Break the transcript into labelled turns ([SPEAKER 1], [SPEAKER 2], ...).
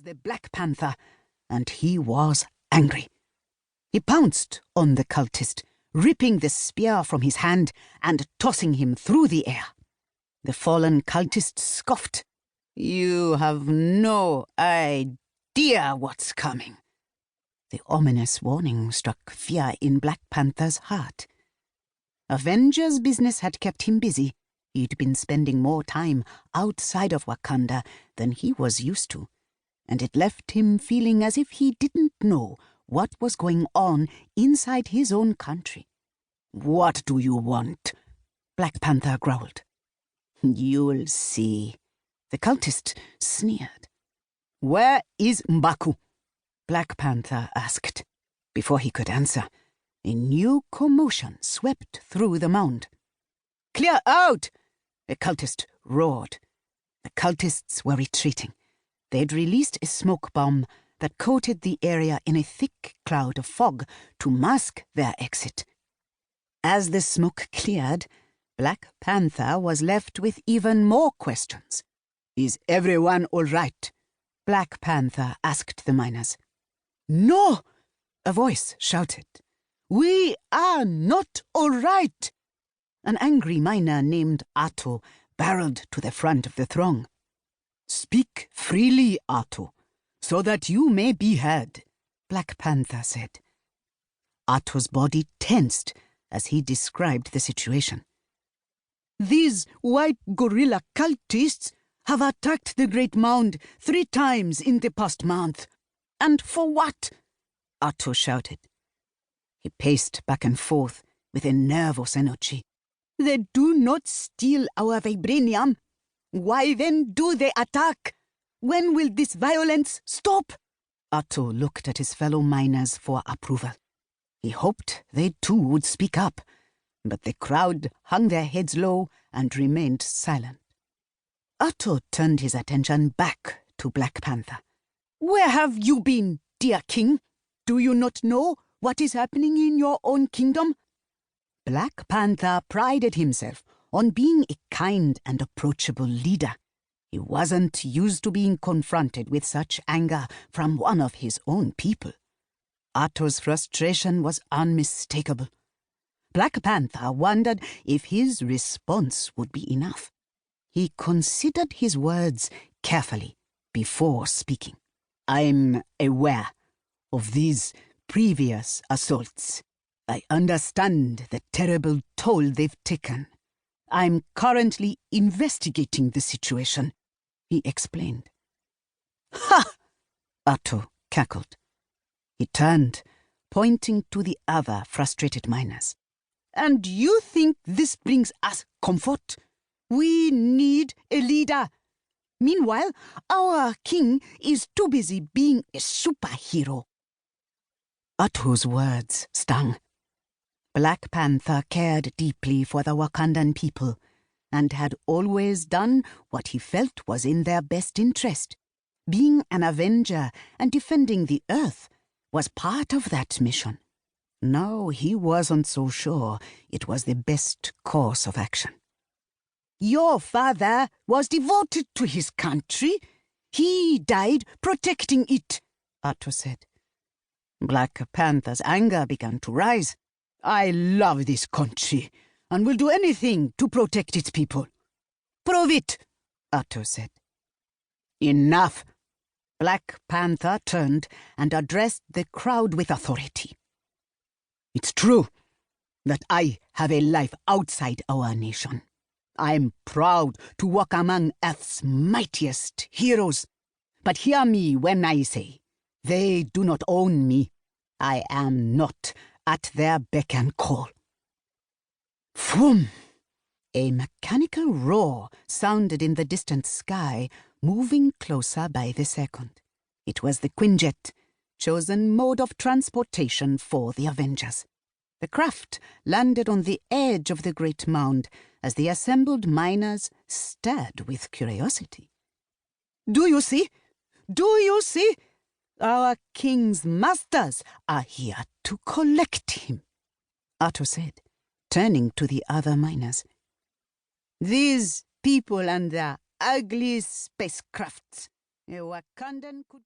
[SPEAKER 1] was the Black Panther, and he was angry. He pounced on the cultist, ripping the spear from his hand and tossing him through the air. The fallen cultist scoffed. "You have no idea what's coming." The ominous warning struck fear in Black Panther's heart. Avengers' business had kept him busy. He'd been spending more time outside of Wakanda than he was used to, and it left him feeling as if he didn't know what was going on inside his own country. "What do you want?" Black Panther growled. "You'll see," the cultist sneered. "Where is M'Baku?" Black Panther asked. Before he could answer, a new commotion swept through the mound. "Clear out!" a cultist roared. The cultists were retreating. They'd released a smoke bomb that coated the area in a thick cloud of fog to mask their exit. As the smoke cleared, Black Panther was left with even more questions. "Is everyone all right?" Black Panther asked the miners. "No!" a voice shouted. "We are not all right!" An angry miner named Atto barreled to the front of the throng. "Speak freely, Atto, so that you may be heard," Black Panther said. Atto's body tensed as he described the situation. "These white gorilla cultists have attacked the Great Mound 3 times in the past month. And for what?" Atto shouted. He paced back and forth with a nervous energy. "They do not steal our vibranium. Why then do they attack? When will this violence stop?" Atto looked at his fellow miners for approval. He hoped they too would speak up, but the crowd hung their heads low and remained silent. Atto turned his attention back to Black Panther. "Where have you been, dear king? Do you not know what is happening in your own kingdom?" Black Panther prided himself on being a kind and approachable leader. He wasn't used to being confronted with such anger from one of his own people. Atto's frustration was unmistakable. Black Panther wondered if his response would be enough. He considered his words carefully before speaking. "I'm aware of these previous assaults. I understand the terrible toll they've taken. I'm currently investigating the situation," he explained. "Ha!" Atto cackled. He turned, pointing to the other frustrated miners. "And you think this brings us comfort? We need a leader. Meanwhile, our king is too busy being a superhero." Atto's words stung. Black Panther cared deeply for the Wakandan people and had always done what he felt was in their best interest. Being an avenger and defending the earth was part of that mission. Now he wasn't so sure it was the best course of action. "Your father was devoted to his country. He died protecting it," Atto said. Black Panther's anger began to rise. "I love this country and will do anything to protect its people." "Prove it," Atto said. "Enough." Black Panther turned and addressed the crowd with authority. "It's true that I have a life outside our nation. I'm proud to walk among Earth's mightiest heroes. But hear me when I say, they do not own me. I am not at their beck and call." Vroom! A mechanical roar sounded in the distant sky, moving closer by the second. It was the Quinjet, chosen mode of transportation for the Avengers. The craft landed on the edge of the Great Mound as the assembled miners stared with curiosity. "Do you see? Do you see? Our king's masters are here to collect him," Atto said, turning to the other miners. "These people and their ugly spacecrafts, a Wakandan could